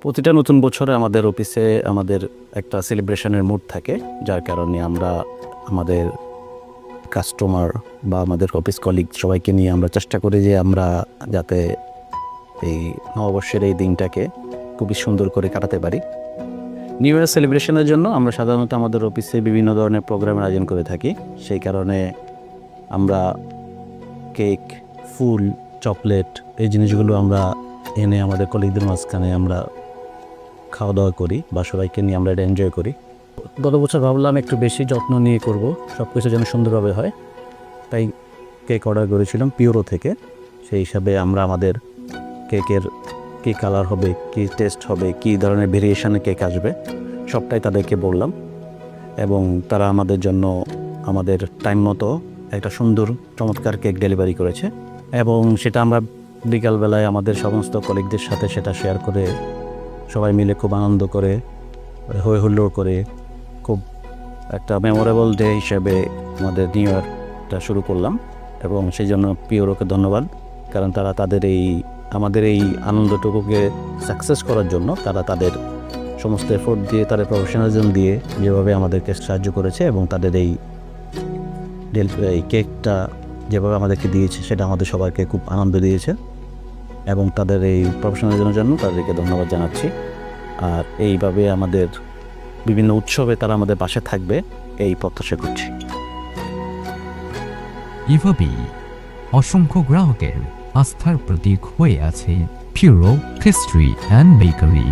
প্রতিটা নতুন বছরে আমাদের অফিসে আমাদের একটা সেলিব্রেশনের মুড থাকে, যার কারণে আমরা আমাদের কাস্টমার বা আমাদের অফিস কলিগ সবাইকে নিয়ে আমরা চেষ্টা করি যে আমরা যাতে এই নববর্ষের এই দিনটাকে খুবই সুন্দর করে কাটাতে পারি। নিউ ইয়ার সেলিব্রেশনের জন্য আমরা সাধারণত আমাদের অফিসে বিভিন্ন ধরনের প্রোগ্রামের আয়োজন করে থাকি। সেই কারণে আমরা কেক, ফুল, চকলেট এই জিনিসগুলো আমরা এনে আমাদের কলিগদের মাঝখানে আমরা খাওয়া দাওয়া করি বা সবাইকে নিয়ে আমরা এটা এনজয় করি। গত বছর ভাবলাম একটু বেশি যত্ন নিয়ে করব, সব কিছু যেন সুন্দরভাবে হয়, তাই কেক অর্ডার করেছিলাম পিওরো থেকে। সেই হিসাবে আমরা আমাদের কেকের কী কালার হবে, কী টেস্ট হবে, কী ধরনের ভেরিয়েশনের কেক আসবে সবটাই তাদেরকে বললাম, এবং তারা আমাদের জন্য আমাদের টাইম মতো একটা সুন্দর চমৎকার কেক ডেলিভারি করেছে। এবং সেটা আমরা বিকালবেলায় আমাদের সমস্ত কলিগদের সাথে সেটা শেয়ার করে সবাই মিলে খুব আনন্দ করে হই হুল্লোড় করে খুব একটা মেমোরেবল ডে হিসেবে আমাদের নিউ ইয়ারটা শুরু করলাম। এবং সেই জন্য পিওরোকে ধন্যবাদ, কারণ তারা আমাদের এই আনন্দটুকুকে সাকসেস করার জন্য তারা তাদের সমস্ত এফোর্ট দিয়ে, তাদের প্রফেশনালিজম দিয়ে যেভাবে আমাদেরকে সাহায্য করেছে এবং তাদের এই কেকটা যেভাবে আমাদেরকে দিয়েছে সেটা আমাদের সবাইকে খুব আনন্দ দিয়েছে, এবং তাদের এই প্রফেশনালিজমের জন্য তাদেরকে ধন্যবাদ জানাচ্ছি। আর এইভাবে আমাদের বিভিন্ন উৎসবে তারা আমাদের পাশে থাকবে এই প্রত্যাশা করছি। এভাবেই অসংখ্য গ্রাহকের আস্থার প্রতীক হয়ে আছে পিউরো পেস্ট্রি অ্যান্ড বেকারি।